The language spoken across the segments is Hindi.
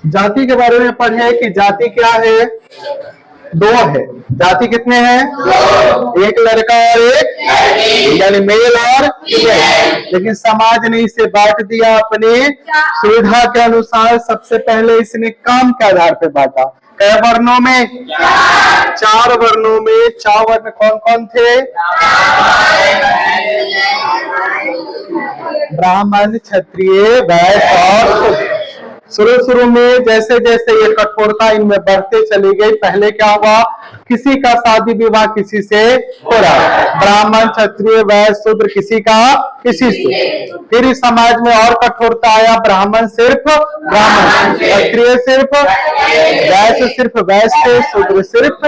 जाति के बारे में पढ़े कि जाति क्या है? दो है। जाति कितने हैं? एक लड़का और एक, यानी मेल और फीमेल। लेकिन समाज ने इसे बांट दिया अपने सुविधा के अनुसार। सबसे पहले इसने काम के आधार पर बांटा। कई वर्णों में? 4 वर्णों में। 4 वर्ण कौन कौन थे? ब्राह्मण, क्षत्रिय, वैश्य और शूद्र। शुरू में जैसे जैसे ये कठोरता इनमें बढ़ते चली गई, पहले क्या हुआ? किसी का शादी विवाह किसी से हो रहा, ब्राह्मण, क्षत्रिय, वैश्य, शूद्र किसी का किसी से। फिर इस समाज में और कठोरता आया, ब्राह्मण सिर्फ ब्राह्मण, क्षत्रिय सिर्फ, वैश्य सिर्फ वैश्य, शूद्र सिर्फ।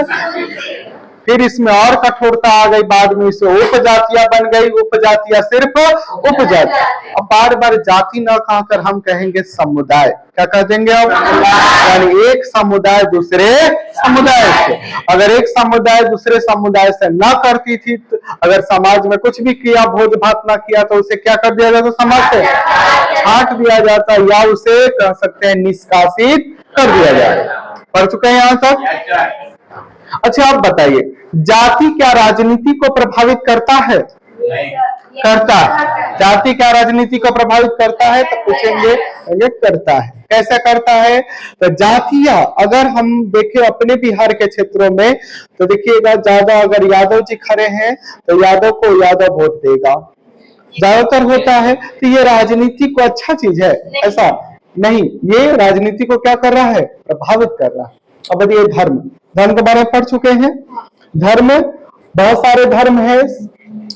फिर इसमें और कठोरता आ गई, बाद में इसे उपजातियां बन गई, उपजातियां सिर्फ उपजाति। अब बार बार जाति न कहकर हम कहेंगे समुदाय। क्या कह देंगे अब? यानी एक समुदाय दूसरे समुदाय से। अगर एक समुदाय दूसरे समुदाय से न करती थी, अगर समाज में कुछ भी किया, भोज भात न किया, तो उसे क्या कर दिया जाता? समाज से छांट दिया जाता, या उसे कह सकते हैं निष्कासित कर दिया जाता। पढ़ चुके हैं यहां तक? अच्छा, आप बताइए, जाति क्या राजनीति को प्रभावित करता है? करता है। जाति क्या राजनीति को प्रभावित करता है? तो पूछेंगे, करता है। कैसे करता है? तो जातियां अगर हम देखें अपने बिहार के क्षेत्रों में, तो देखिएगा, ज्यादा अगर यादव जी खड़े हैं तो यादव को यादव वोट देगा, ज्यादातर होता है। तो ये राजनीति को अच्छा चीज है? ऐसा नहीं, ये राजनीति को क्या कर रहा है? प्रभावित कर रहा है। अब बताइए, धर्म के बारे में पढ़ चुके हैं। धर्म, बहुत सारे धर्म है,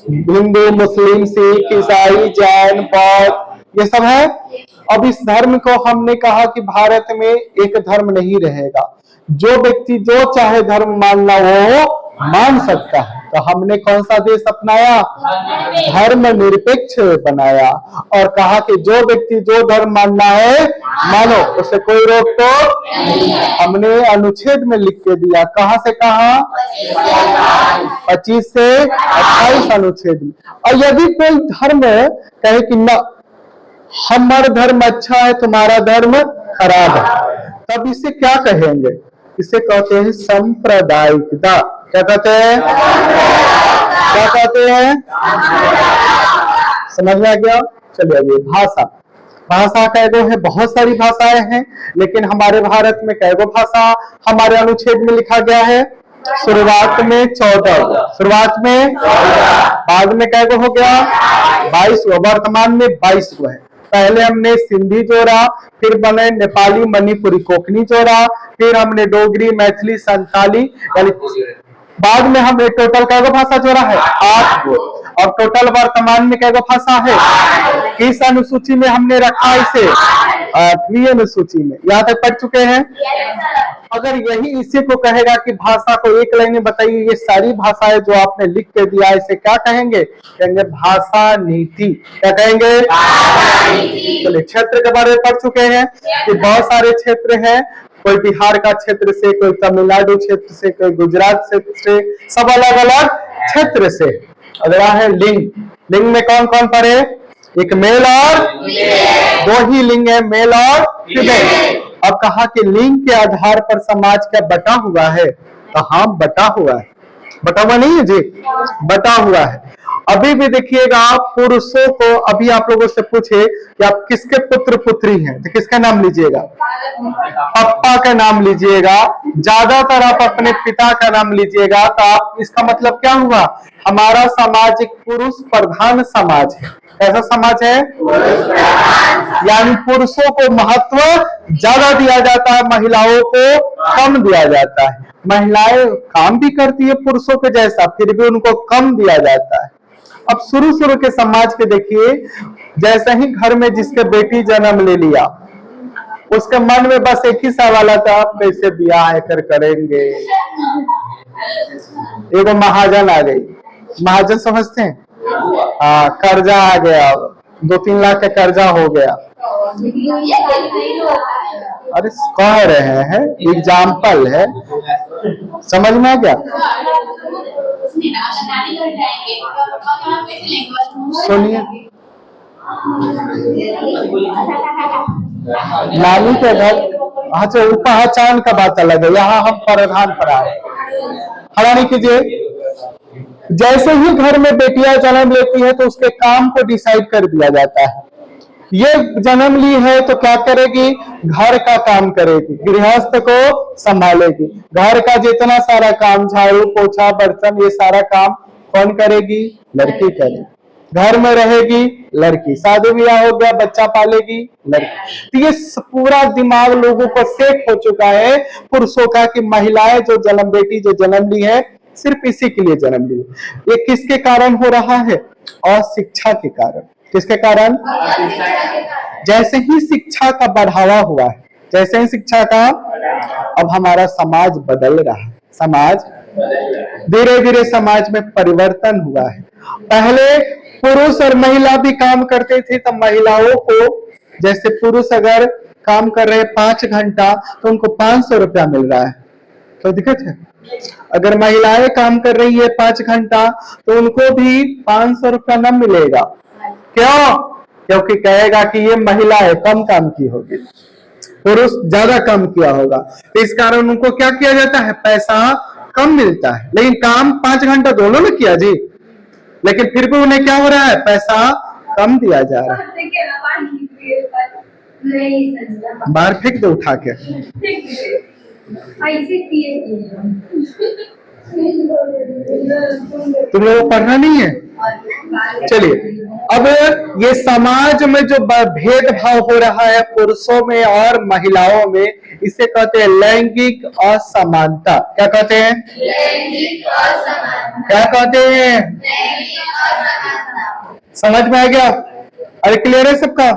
हिंदू, मुस्लिम, सिख, ईसाई, जैन, बौद्ध, ये सब है। अब इस धर्म को हमने कहा कि भारत में एक धर्म नहीं रहेगा, जो व्यक्ति जो चाहे धर्म मानना वो मान सकता है। तो हमने कौन सा देश अपनाया? धर्म निरपेक्ष बनाया, और कहा कि जो व्यक्ति जो धर्म मानना है मानो, उसे कोई रोक तो। हमने अनुच्छेद में लिख के दिया, कहां से कहां? 25 से 28 अनुच्छेद में। और यदि कोई धर्म कहे कि न, हमारा धर्म अच्छा है, तुम्हारा धर्म खराब है, तब इसे क्या कहेंगे? इसे कहते हैं सांप्रदायिकता। क्या कहते हैं? क्या कहते हैं? समझ में आ गया? चलिए, अभी भाषा। भाषा कैगो है? बहुत सारी भाषाएं हैं, लेकिन हमारे भारत में कैगो भाषा हमारे अनुच्छेद में लिखा गया है? शुरुआत में 14, शुरुआत में, बाद में कैगो हो गया? 22, वर्तमान में 22 है। पहले हमने सिंधी जोड़ा, फिर बने नेपाली, मणिपुरी, कोंकणी जोड़ा, फिर हमने डोगरी, मैथिली, संथाली, यानी बाद में हमने टोटल कैगो भाषा जोड़ा है? 8 गो। और टोटल वर्तमान में कैगो भाषा है? किस अनुसूची में हमने रखा इसे? 8वीं अनुसूची में। यहाँ तक पढ़ चुके हैं? अगर यही इसी को कहेगा कि भाषा को एक लाइन में बताइए, ये सारी भाषाएं जो आपने लिख के दिया, इसे क्या कहेंगे? कहेंगे भाषा नीति। क्या कहेंगे? चलिए, क्षेत्र के बारे में पढ़ चुके हैं कि बहुत सारे क्षेत्र हैं, कोई बिहार का क्षेत्र से, कोई तमिलनाडु क्षेत्र से, कोई गुजरात क्षेत्र से, सब अलग अलग क्षेत्र से। अगला है लिंग। लिंग में कौन कौन पढ़े? एक मेल और, 2 ही लिंग है, मेल और फीमेल। अब कहा कि लिंग के आधार पर समाज क्या बटा हुआ है? तो हाँ, बटा हुआ है। बटा हुआ नहीं है जी, बटा हुआ है। अभी भी देखिएगा, आप पुरुषों को, अभी आप लोगों से पूछे कि आप किसके पुत्र पुत्री हैं, तो किसका नाम लीजिएगा? पप्पा का नाम लीजिएगा। ज्यादातर आप अपने पिता का नाम लीजिएगा। तो आप, इसका मतलब क्या हुआ? हमारा समाज एक पुरुष प्रधान समाज है। ऐसा समाज है, यानी पुरुषों को महत्व ज्यादा दिया जाता है, महिलाओं को कम दिया जाता है। महिलाएं काम भी करती है पुरुषों के जैसा, फिर भी उनको कम दिया जाता है। अब शुरू के समाज के देखिए, जैसे ही घर में जिसके बेटी जन्म ले लिया, उसके मन में बस एक ही सवाल आता, आप कैसे ब्याह कर करेंगे। एगो महाजन आ गई। महाजन समझते हैं? हाँ, कर्जा आ गया, 2-3 लाख का कर्जा हो गया। अरे कह रहे हैं, एग्जाम्पल है, समझ में आ गया? सुनिए, नानी के घर। अच्छा, पहचान का बात अलग है, यहाँ हम प्रावधान पर आए। खड़ा नहीं कीजिए। जैसे ही घर में बेटियां जन्म लेती है तो उसके काम को डिसाइड कर दिया जाता है। ये जन्म ली है तो क्या करेगी? घर का काम करेगी, गृहस्थ को संभालेगी। घर का जितना सारा काम, झाड़ू पोछा बर्तन, ये सारा काम कौन करेगी? लड़की करेगी। घर में रहेगी लड़की, शादी ब्याह हो गया बच्चा पालेगी लड़की। तो ये पूरा दिमाग लोगों को सेट हो चुका है पुरुषों का कि महिलाएं जो जन्म, बेटी जो जन्म ली है सिर्फ इसी के लिए जन्म ली। ये किसके कारण हो रहा है? अशिक्षा के कारण। किसके कारण? जैसे ही शिक्षा का बढ़ावा हुआ है, जैसे ही शिक्षा का, अब हमारा समाज बदल रहा है। समाज धीरे धीरे समाज में परिवर्तन हुआ है। पहले पुरुष और महिला भी काम करते थे, तब महिलाओं को, जैसे पुरुष अगर काम कर रहे 5 घंटा तो उनको 500 रुपया मिल रहा है, तो दिक्कत है। अगर महिलाएं काम कर रही है 5 घंटा तो उनको भी 500 रुपया न मिलेगा। क्यों? क्योंकि कहेगा कि ये महिला है, कम काम की होगी, पुरुष ज्यादा काम किया होगा। तो इस कारण उनको क्या किया जाता है? पैसा कम मिलता है। लेकिन काम 5 घंटा दोनों ने किया जी, लेकिन फिर भी उन्हें क्या हो रहा है? पैसा कम दिया जा रहा है। बाहर फेंक दो उठा के। तुम लोगों को पढ़ना नहीं है? चलिए, अब ये समाज में जो भेदभाव हो रहा है पुरुषों में और महिलाओं में, इसे कहते हैं लैंगिक असमानता। क्या कहते हैं? लैंगिक असमानता। क्या कहते हैं? लैंगिक असमानता। समझ में आ गया? अरे क्लियर है सबका?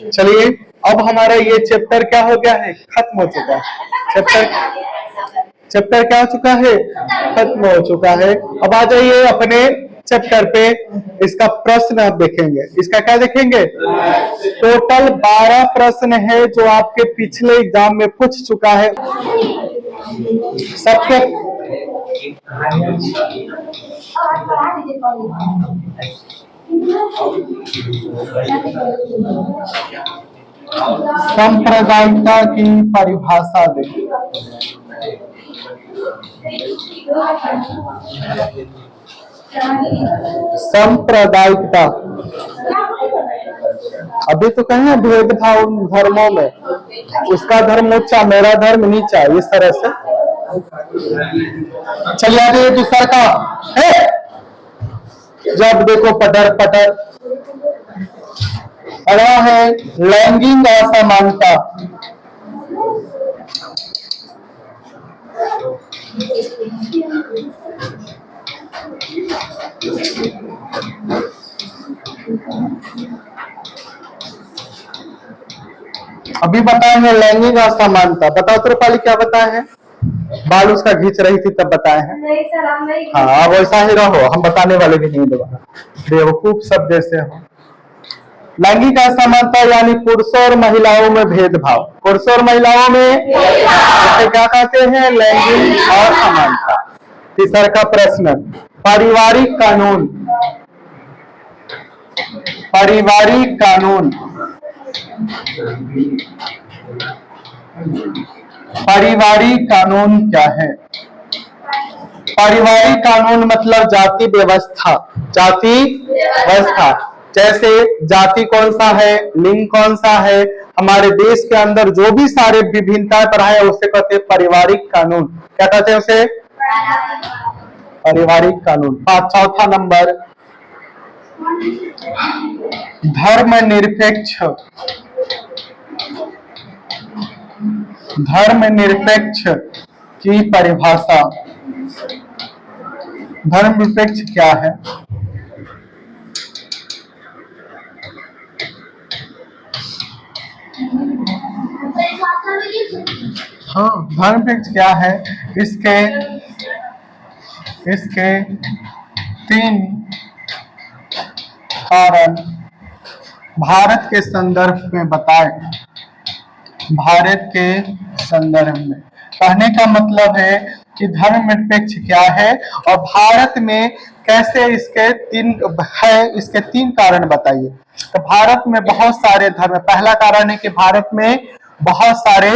चलिए, अब हमारा ये चैप्टर क्या हो गया है? खत्म हो चुका है। चैप्टर क्या हो चुका है? खत्म हो चुका है। अब आ जाइए अपने चैप्टर पे। इसका प्रश्न आप देखेंगे। इसका क्या देखेंगे? टोटल 12 प्रश्न है जो आपके पिछले एग्जाम में पूछ चुका है। सबके सांप्रदायिकता की परिभाषा देखिए। सांप्रदायिकता, अभी तो कहें भेदभाव धर्मों में, उसका धर्म ऊंचा मेरा धर्म नीचा, इस तरह से। चलिए आगे दूसरा का है, जब देखो पटर पटर अड़ा है लैंगिक असमानता। अभी बताए हैं लैंगिक असमानता। बताओ त्रिपाली क्या बताए हैं? बाल उसका खींच रही थी तब बताए हैं। नहीं सर, हम नहीं। हाँ, अब वैसा ही रहो, हम बताने वाले भी नहीं दोबारा, बेवकूफ सब जैसे हो। लैंगिक असमानता यानी पुरुषों और महिलाओं में भेदभाव। पुरुषों और महिलाओं में क्या कहते हैं? लैंगिक असमानता। तीसरा का प्रश्न, पारिवारिक कानून। पारिवारिक कानून, पारिवारिक कानून क्या है? पारिवारिक कानून मतलब जाति व्यवस्था। जाति व्यवस्था, जैसे जाति कौन सा है, लिंग कौन सा है, हमारे देश के अंदर जो भी सारे विभिन्नताएं पढ़ाए है उसे कहते हैं पारिवारिक कानून। क्या कहते हैं उसे? पारिवारिक कानून। चौथा नंबर, धर्मनिरपेक्ष। धर्मनिरपेक्ष की परिभाषा। धर्मनिरपेक्ष क्या है? हाँ, धर्मनिरपेक्ष क्या है? इसके 3 कारण भारत के संदर्भ में बताएं। भारत के संदर्भ में कहने का मतलब है कि धर्मनिरपेक्ष क्या है और भारत में कैसे इसके तीन कारण बताइए। तो भारत में बहुत सारे धर्म, पहला कारण है कि भारत में बहुत सारे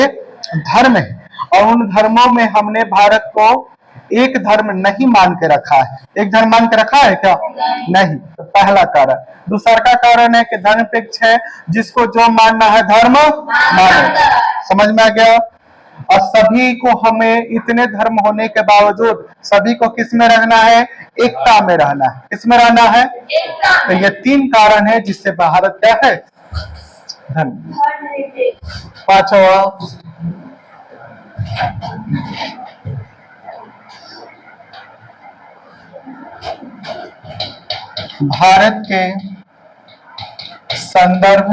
धर्म है और उन धर्मों में हमने भारत को एक धर्म नहीं मान के रखा है। एक धर्म मान के रखा है क्या? नहीं। तो पहला कारण। दूसरा का कारण है कि धर्मनिरपेक्ष है, जिसको जो मानना है धर्म मानो। समझ में आ गया? और सभी को, हमें इतने धर्म होने के बावजूद सभी को किस में रहना है? एकता में रहना है। किस में रहना है? तो ये तीन कारण है जिससे भारत क्या है? धर्म। पांचवा, भारत के संदर्भ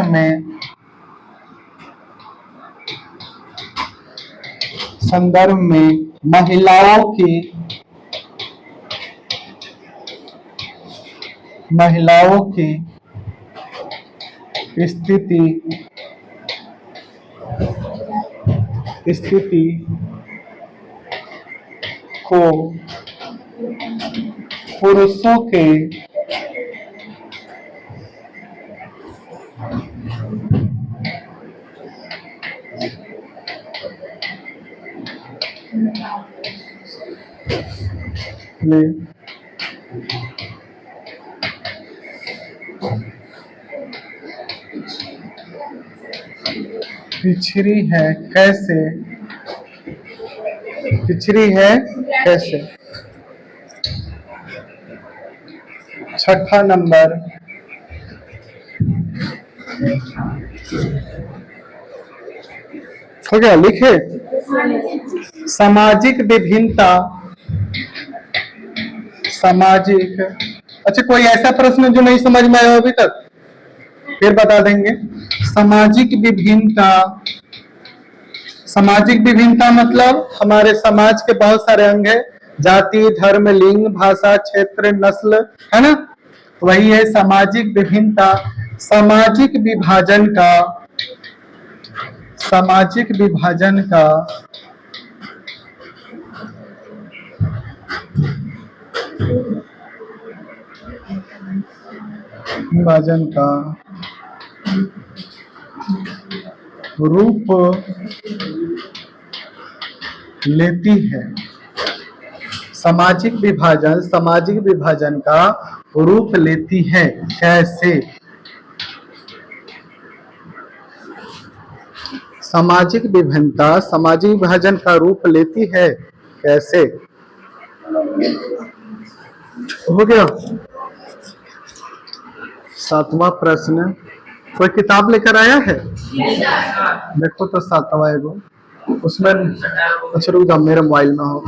में महिलाओं की स्थिति को पुरुषों के पिछड़ी है कैसे? छठा नंबर, हो गया? लिखे। सामाजिक विभिन्नता। अच्छा, कोई ऐसा प्रश्न जो नहीं समझ में आया अभी तक? फिर बता देंगे। सामाजिक विभिन्नता मतलब हमारे समाज के बहुत सारे अंग है। जाति, धर्म, लिंग, भाषा, क्षेत्र, नस्ल, है ना? वही है सामाजिक विभिन्नता। सामाजिक विभाजन का रूप लेती है। सामाजिक विभाजन का रूप लेती है। कैसे? सामाजिक विभिन्नता सामाजिक विभाजन का रूप लेती है। कैसे? हो गया। सातवां प्रश्न, कोई किताब लेकर आया है? देखो तो सातवां एगो उसमें। अच्छा रुक जाओ, मेरे मोबाइल में हो।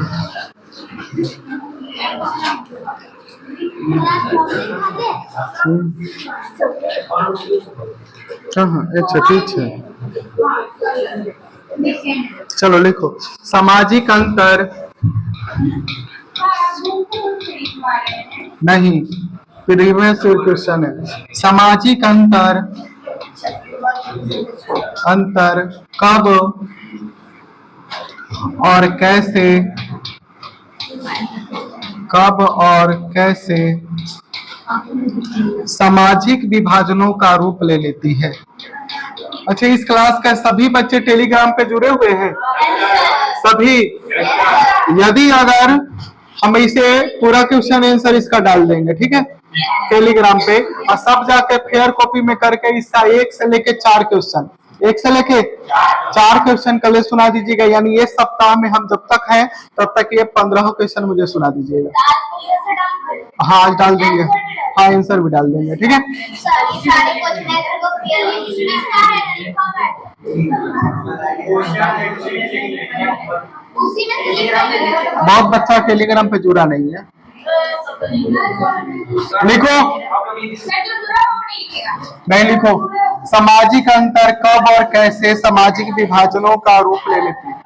हाँ, अच्छा ठीक है, चलो लिखो। सामाजिक अंतर नहीं, प्रीवियस क्वेश्चन है। सामाजिक अंतर कब और कैसे सामाजिक विभाजनों का रूप ले लेती है। अच्छा, इस क्लास का सभी बच्चे टेलीग्राम पे जुड़े हुए हैं? सभी? यदि अगर हम इसे पूरा क्वेश्चन आंसर इसका डाल देंगे, ठीक है, टेलीग्राम पे, और सब जाके फेयर कॉपी में करके इसका 1 से लेके 4 क्वेश्चन, 1 से लेके 4 क्वेश्चन कल सुना दीजिएगा। यानी ये सप्ताह में हम जब तक हैं तब तक ये 15 क्वेश्चन मुझे सुना दीजिएगा। हाँ, आज डाल देंगे। हाँ, आंसर भी डाल देंगे, ठीक है। बहुत बच्चा टेलीग्राम पे जुड़ा नहीं है। लिखो, नहीं लिखो। सामाजिक अंतर कब और कैसे सामाजिक विभाजनों का रूप ले लेती है।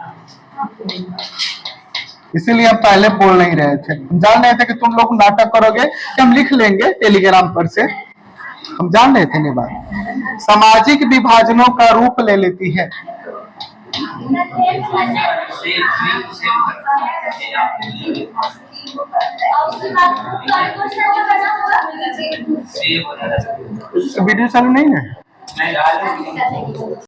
इसीलिए हम पहले बोल नहीं रहे थे, हम जान रहे थे कि तुम लोग नाटक करोगे कि हम लिख लेंगे टेलीग्राम पर से, हम जान रहे थे। नहीं बात, सामाजिक विभाजनों का रूप ले लेती है। वीडियो चालू नहीं है।